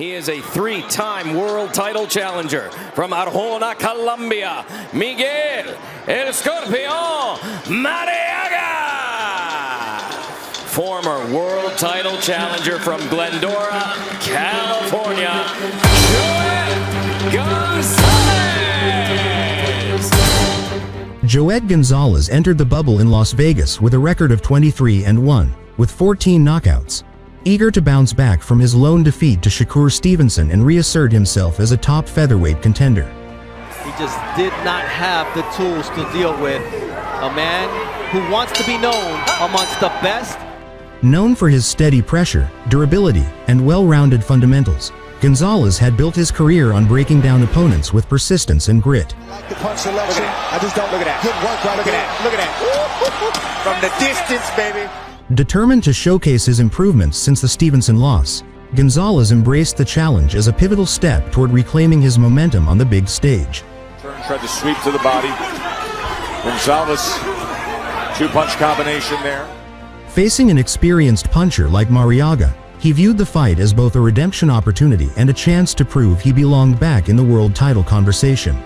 He is a three-time world title challenger from Arjona, Colombia, Miguel El Scorpion Marriaga. Former world title challenger from Glendora, California, Joet Gonzalez. Joet Gonzalez entered the bubble in Las Vegas with a record of 23-1, with 14 knockouts. Eager to bounce back from his lone defeat to Shakur Stevenson and reassert himself as a top featherweight contender. He just did not have the tools to deal with a man who wants to be known amongst the best. Known for his steady pressure, durability, and well-rounded fundamentals, Gonzalez had built his career on breaking down opponents with persistence and grit. I like the punch selection. I just don't look at that. Good work right there. Look at that. From the distance, baby. Determined to showcase his improvements since the Stevenson loss, Gonzalez embraced the challenge as a pivotal step toward reclaiming his momentum on the big stage. Tried to sweep to the body. Gonzalez, two-punch combination there. Facing an experienced puncher like Marriaga, he viewed the fight as both a redemption opportunity and a chance to prove he belonged back in the world title conversation.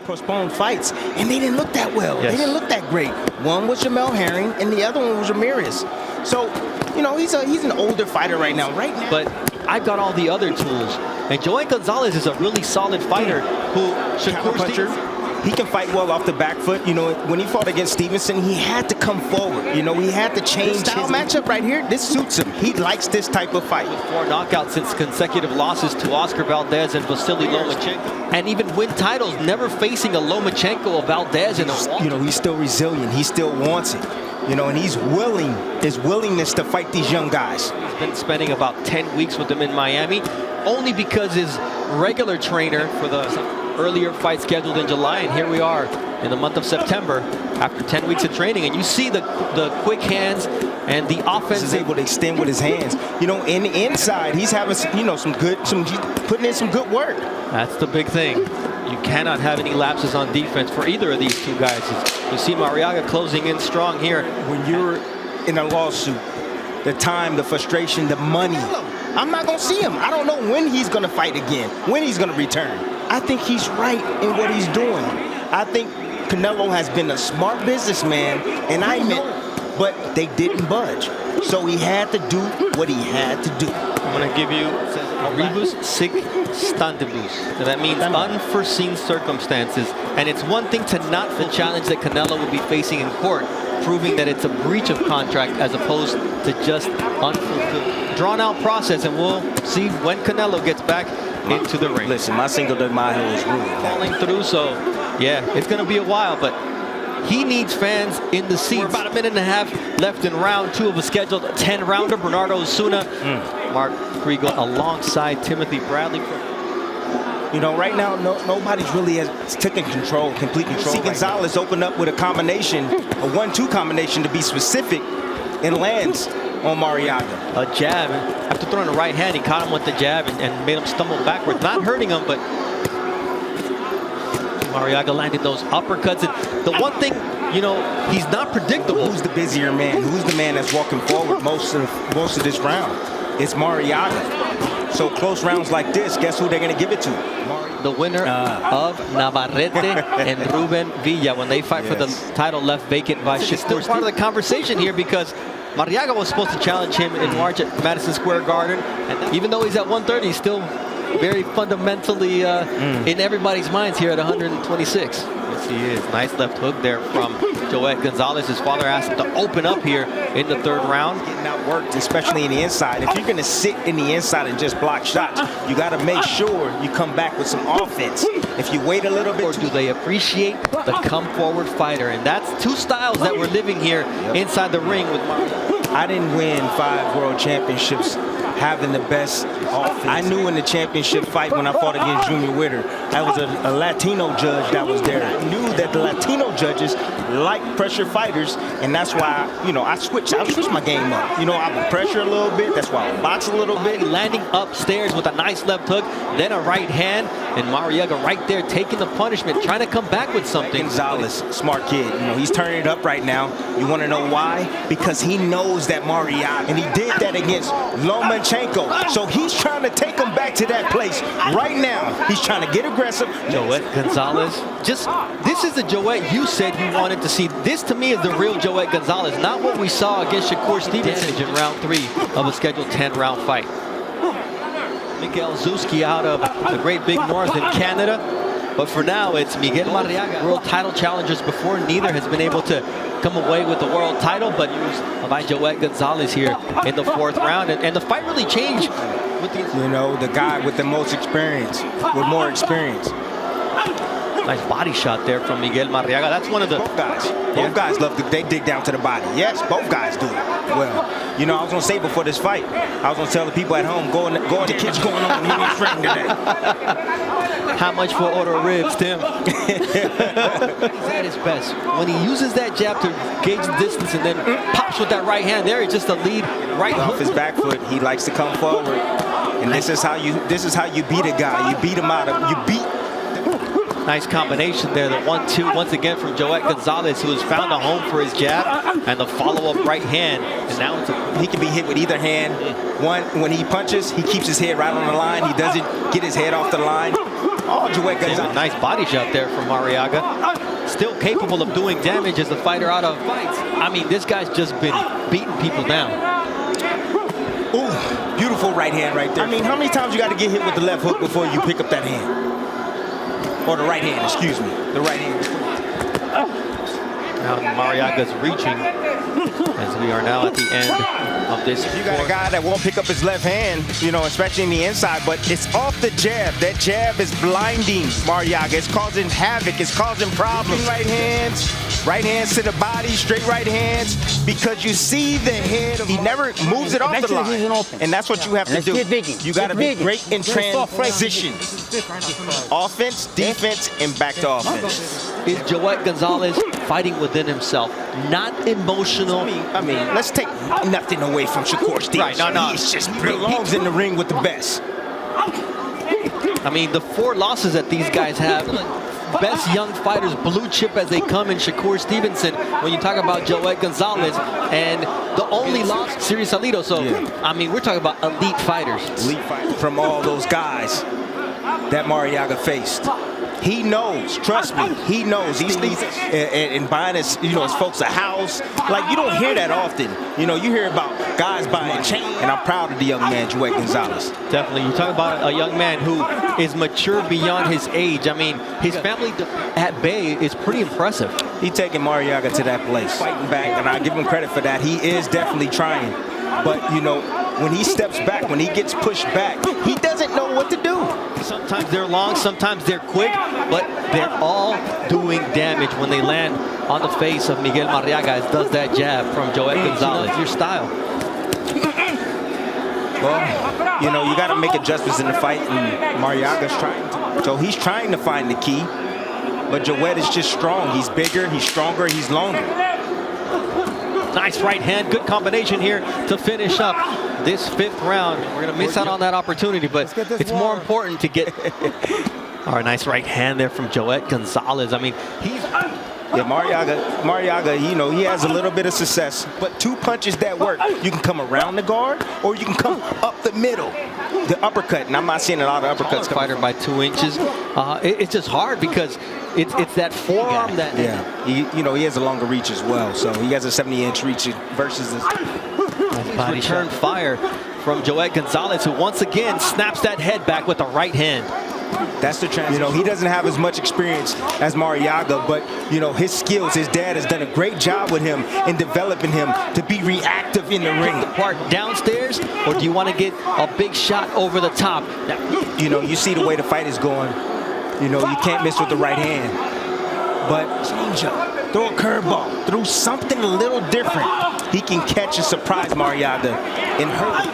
Postponed fights, and they didn't look that well. Yes. They didn't look that great. One was Jamel Herring, and the other one was Ramirez. So, you know, he's an older fighter right now. But I've got all the other tools. And Joet Gonzalez is a really solid fighter who Shakur Stevenson. He can fight well off the back foot. You know, when he fought against Stevenson, he had to come forward. You know, he had to change his matchup right here. This suits him. He likes this type of fight. 4 knockouts since consecutive losses to Oscar Valdez and Vasily Lomachenko. And even win titles, never facing a Lomachenko or Valdez in a walk. You know, he's still resilient. He still wants it. You know, and he's willing, his willingness to fight these young guys. He's been spending about 10 weeks with them in Miami, only because his regular trainer for the earlier fight scheduled in July, and here we are in the month of September after 10 weeks of training, and you see the quick hands and the offense. He's able to extend with his hands. You know, in the inside, he's having he's putting in some good work. That's the big thing. You cannot have any lapses on defense for either of these two guys. You see Marriaga closing in strong here. When you're in a lawsuit, the time, the frustration, the money, I'm not going to see him. I don't know when he's going to fight again, when he's going to return. I think he's right in what he's doing. I think Canelo has been a smart businessman, and but they didn't budge. So he had to do what he had to do. I'm going to give you rebus sic stantibus. That means unforeseen circumstances. And it's one thing to not the challenge that Canelo will be facing in court, proving that it's a breach of contract as opposed to just unfulfilled. Drawn out process, and we'll see when Canelo gets back into the ring. Listen, my single de Mayo is ruined. Falling through, so yeah, it's going to be a while, but he needs fans in the seats. We're about a minute and a half left in round 2 of a scheduled 10-rounder. Bernardo Osuna, Mark Kriegel alongside Timothy Bradley. You know, right now, nobody's really has taken control, complete control. See Gonzalez open up with a combination, a 1-2 combination to be specific, and lands on Marriaga. A jab. After throwing a right hand, he caught him with the jab and made him stumble backwards. Not hurting him, but Marriaga landed those uppercuts. And the one thing, you know, he's not predictable. Who's the busier man? Who's the man that's walking forward most of this round? It's Marriaga. So close rounds like this, guess who they're going to give it to? The winner of Navarrete and Ruben Villa when they fight for the title left vacant by Shakur. It's still part of the conversation here because Marriaga was supposed to challenge him in March at Madison Square Garden, and even though he's at 130, he's still very fundamentally in everybody's minds here at 126. Yes, he is. Nice left hook there from Joet Gonzalez. His father asked him to open up here in the 3rd round. Getting outworked, especially in the inside. If you're going to sit in the inside and just block shots, you got to make sure you come back with some offense. If you wait a little bit, or do they appreciate the come-forward fighter? And that's 2 styles that we're living here inside the ring with Mark. I didn't win 5 world championships having the best offense. I knew in the championship fight when I fought against Junior Witter, I was a Latino judge that was there. I knew that the Latino judges like pressure fighters, and that's why, I switched my game up. I would pressure a little bit. That's why I box a little bit. Landing upstairs with a nice left hook, then a right hand, and Marriaga right there taking the punishment, trying to come back with something. Gonzalez, smart kid. He's turning it up right now. You want to know why? Because he knows that Marriaga, and he did that against Lomachenko. So he's trying to take him back to that place right now. He's trying to get aggressive. Joet Gonzalez, this is the Joet you said you wanted to see. This to me is the real Joet Gonzalez, not what we saw against Shakur Stevenson in round 3 of a scheduled 10-round fight. Miguel Zewski out of the great big north in Canada. But for now, it's Miguel Marriaga. World title challengers before. Neither has been able to come away with the world title, but used by Joet Gonzalez here in the 4th round. And the fight really changed with these. The guy with the most experience, with more experience. Nice body shot there from Miguel Marriaga. That's one of the... Both guys love they dig down to the body. Yes, both guys do it well. I was going to say before this fight, I was going to tell the people at home, go in the kitchen, going on in the ring today. How much for order of ribs, Tim? He's at his best. When he uses that jab to gauge the distance and then pops with that right hand, there is just a lead right off his back foot. He likes to come forward. And this is how you beat a guy. You beat him out. Nice combination there. The 1-2 once again from Joet Gonzalez, who has found a home for his jab, and the follow-up right hand. And now he can be hit with either hand. When he punches, he keeps his head right on the line. He doesn't get his head off the line. Oh, Joet Gonzalez. Nice body shot there from Marriaga. Still capable of doing damage as a fighter out of fights. I mean, this guy's just been beating people down. Ooh, beautiful right hand right there. I mean, how many times you got to get hit with the left hook before you pick up that hand? Or the right hand, excuse me. The right hand. Now Marriaga's reaching as we are now at the end of this. You got a guy that won't pick up his left hand, especially in the inside, but it's off the jab. That jab is blinding Marriaga. It's causing havoc. It's causing problems. Right hands to the body, straight right hands, because you see the head. He never moves it off the line. And that's what you have to do. You got to be great in transition. Offense, defense, and back to offense. Is Joet Gonzalez fighting within himself, not emotional? I mean, let's take nothing away from Shakur Stevenson. Right, no. He's just belongs in the ring with the best. I mean, the 4 losses that these guys have, best young fighters, blue chip as they come in Shakur Stevenson. When you talk about Joet Gonzalez, and the only loss, Siri Salido. So, I mean, we're talking about elite fighters. Elite fighters from all those guys that Marriaga faced. He knows, trust me, he knows. He's and buying his, his folks a house. Like, you don't hear that often. You hear about guys buying chains. And I'm proud of the young man, Joet Gonzalez. Definitely. You talk about a young man who is mature beyond his age. I mean, his family at bay is pretty impressive. He's taking Marriaga to that place. Fighting back, and I give him credit for that. He is definitely trying. But, when he steps back, when he gets pushed back, he doesn't know what to do. Sometimes they're long, sometimes they're quick, but they're all doing damage when they land on the face of Miguel Marriaga, as does that jab from Joet Gonzalez. Your style. Well, you got to make adjustments in the fight, and Marriaga's trying to. So he's trying to find the key, but Joet is just strong. He's bigger, he's stronger, he's longer. Nice right hand, good combination here to finish up this 5th round. We're going to miss out on that opportunity, but it's more important to get... All right, nice right hand there from Joet Gonzalez. I mean, he's... Yeah, Marriaga, he has a little bit of success, but 2 punches that work. You can come around the guard, or you can come up the middle. The uppercut, and I'm not seeing a lot of uppercuts. Fighter by 2 inches. It's just hard because it's that forearm that... Yeah, he has a longer reach as well, so he has a 70-inch reach versus this. Nice return fire from Joet Gonzalez, who once again snaps that head back with the right hand. That's the transition. He doesn't have as much experience as Marriaga, but his skills, his dad has done a great job with him in developing him to be reactive in the ring. Part downstairs, or do you want to get a big shot over the top? You see the way the fight is going. You can't miss with the right hand. But change up, throw a curveball, throw something a little different. He can catch and surprise Marriaga and hurt.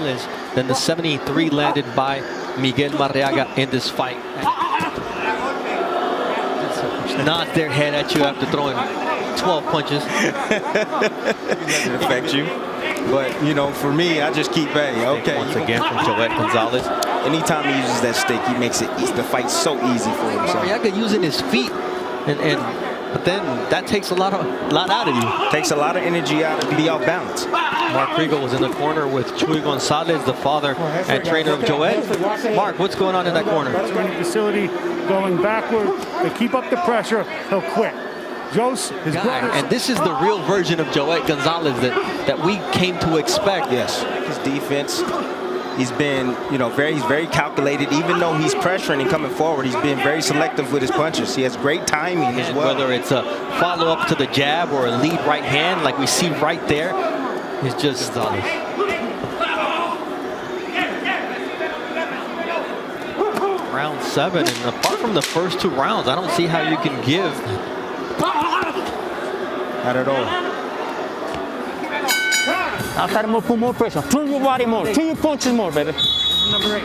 Gonzalez than the 73 landed by Miguel Marriaga in this fight. Nods their head at you after throwing 12 punches. It doesn't affect you. But, you know, for me, I just keep, hey, okay. Once again from Joet Gonzalez. Anytime he uses that stick, he makes the fight so easy for him. Marriaga using his feet, but then that takes a lot out of you. Takes a lot of energy out of be off balance. Mark Kriegel was in the corner with Joet Gonzalez, the father and trainer of Joet. Mark, what's going on in that corner? Training facility going backward. They keep up the pressure, he'll quit. His brother. And this is the real version of Joet Gonzalez that we came to expect. Yes, his defense. He's been, you know, he's very calculated. Even though he's pressuring and coming forward, he's been very selective with his punches. He has great timing as well. Whether it's a follow-up to the jab or a lead right hand, like we see right there, it's just Gonzalez. Round 7, and apart from the first 2 rounds, I don't see how you can give. Not at all. I'll try to put more pressure. Turn your body more. Turn your punches more, baby. Number 8.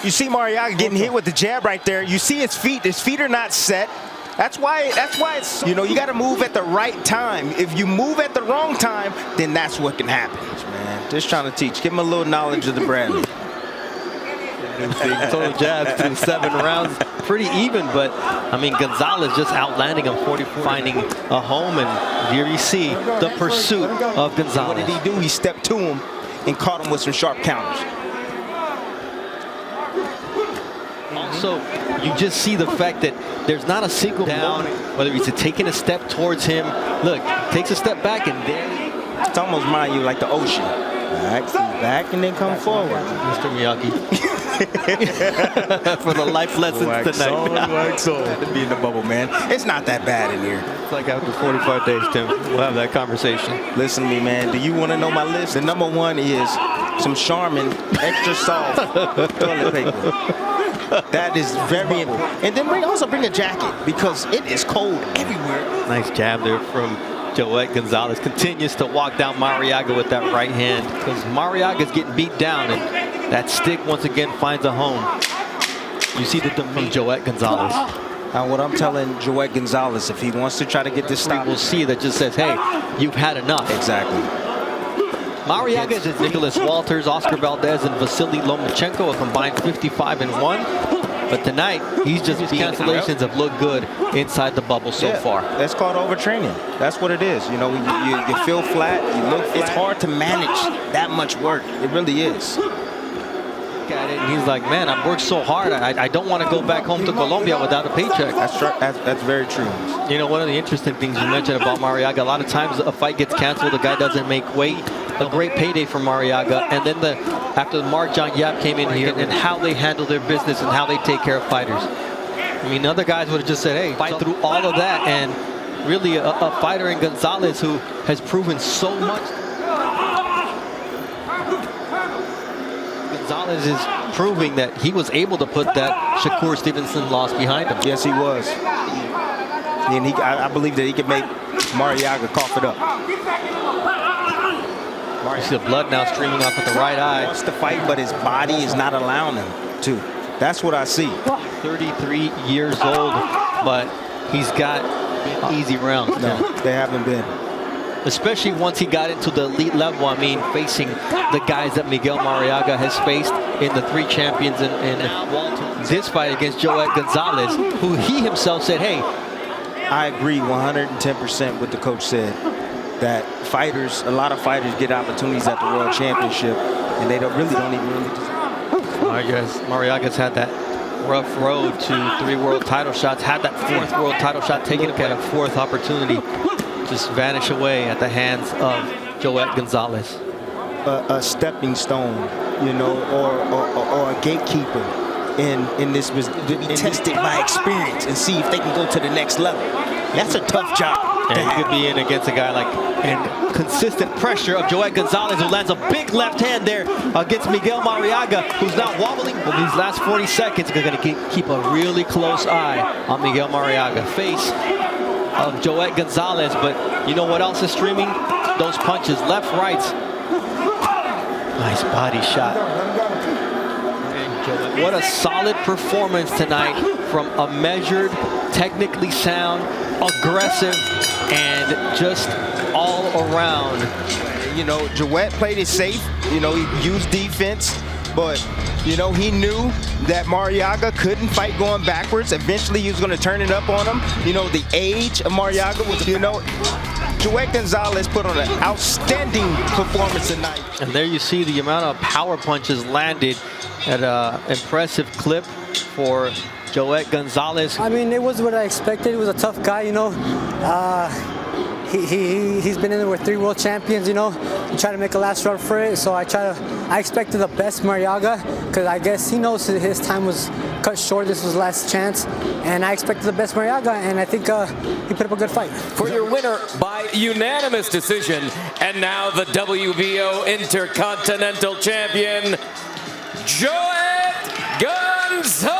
You see Marriaga getting hit with the jab right there. You see his feet. His feet are not set. That's why it's, you know, you got to move at the right time. If you move at the wrong time, then that's what can happen. Man, just trying to teach. Give him a little knowledge of the Bradley. Total jabs through 7 rounds. Pretty even, but I mean, Gonzalez just outlanding him, 44, finding a home, and here you see the pursuit of Gonzalez. What did he do? He stepped to him and caught him with some sharp counters. Also, you just see the fact that there's not a single down, whether he's taking a step towards him. Look, takes a step back, and there. It's almost mind you like the ocean. Back and then come forward. Mr. Miyagi. For the life lessons tonight. Wax on. To be in the bubble, man. It's not that bad in here. It's like after 45 days, Tim. We'll have that conversation. Listen to me, man. Do you want to know my list? The number 1 is some Charmin extra soft toilet paper. That is very important. And then also bring a jacket because it is cold everywhere. Nice jab there from Joet Gonzalez. Continues to walk down Marriaga with that right hand because Marriaga's getting beat down, and that stick once again finds a home. You see the from Joet Gonzalez. Now what I'm telling Joet Gonzalez, if he wants to try to get this stop, we'll see that just says, hey, you've had enough. Exactly. Marriaga is Nicholas Walters, Oscar Valdez, and Vasily Lomachenko, a combined 55-1. But tonight, he's just cancellations have looked good inside the bubble so far. That's called overtraining. That's what it is. You know, you feel flat, you look flat. It's hard to manage that much work. It really is. At it, and he's like, man, I've worked so hard. I don't want to go back home to Colombia without a paycheck. That's very true. You know, one of the interesting things you mentioned about Marriaga, a lot of times a fight gets canceled, the guy doesn't make weight. A great payday for Marriaga, and then after Mark John Yap came in here and how they handle their business and how they take care of fighters. I mean, other guys would have just said, hey, fight through all of that, and really a fighter in Gonzalez who has proven so much. Gonzalez is proving that he was able to put that Shakur Stevenson loss behind him. Yes, he was. And I believe that he could make Marriaga cough it up. You see the blood now streaming off at the right eye. He wants to fight, but his body is not allowing him to. That's what I see. 33 years old, but he's got easy rounds. No, they haven't been. Especially once he got into the elite level. I mean, facing the guys that Miguel Marriaga has faced in the 3 champions and this fight against Joet Gonzalez, who he himself said, hey. I agree 110% with the coach said. That a lot of fighters get opportunities at the World Championship, and they don't even really deserve. Marriaga's had that rough road to 3 world title shots, had that 4th world title shot taken at a 4th opportunity, just vanish away at the hands of Joet Gonzalez. A stepping stone, you know, or a gatekeeper in this was to be tested by experience and see if they can go to the next level. That's a tough job. And he could be in against a guy like and consistent pressure of Joet Gonzalez, who lands a big left hand there against Miguel Marriaga, who's now wobbling. Well, these last 40 seconds, they're going to keep a really close eye on Miguel Marriaga. Face of Joet Gonzalez, but you know what else is streaming? Those punches, left, rights. Nice body shot. What a solid performance tonight from a measured, technically sound, aggressive, and just all around. You know, Joet played it safe. You know, he used defense, but, you know, he knew that Marriaga couldn't fight going backwards. Eventually, he was going to turn it up on him. You know, the age of Marriaga was, you know, Joet Gonzalez put on an outstanding performance tonight. And there you see the amount of power punches landed at an impressive clip for Joet Gonzalez. I mean, it was what I expected. He was a tough guy, you know. He's been in there with 3 world champions, you know. He tried to make a last run for it, so I expected the best Marriaga, because I guess he knows his time was cut short. This was his last chance, and I expected the best Marriaga, and I think he put up a good fight. For your winner by unanimous decision, and now the WBO Intercontinental Champion, Joet Gonzalez.